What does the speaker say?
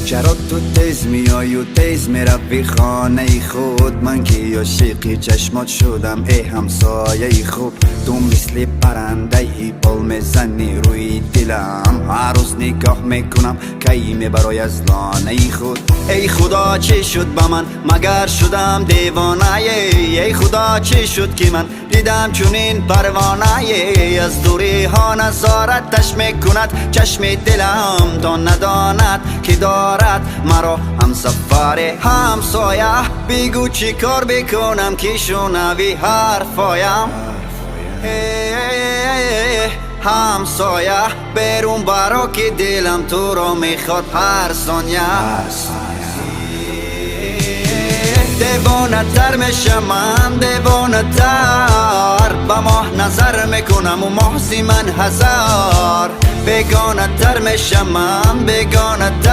چرا تو تیز میای و تیز میروی خانه خود؟ من که عاشق چشمات شدم ای همسایه خوب. تو مثل پرنده ای پل میزنی روی دلم، هر روز نگاه میکنم کی میبرای از لانه خود. ای خدا چی شد با من مگر شدم دیوانه؟ ای خدا چی شد که من دیدم چونین پروانه؟ از دوری ها نظارتش میکند چشم دلم، تا نداند که دارد مرا همسفر همسایه. بگو چی کار بکنم که شنوی حرفایم؟ همسایه برون برا که دلم تو را میخواد هر ثانیه. دیوانه تر میشم من، دیوانه تر با ماه نظر میکنم و ماه زی من هزار. بیگانه تر میشم من، بیگانه تر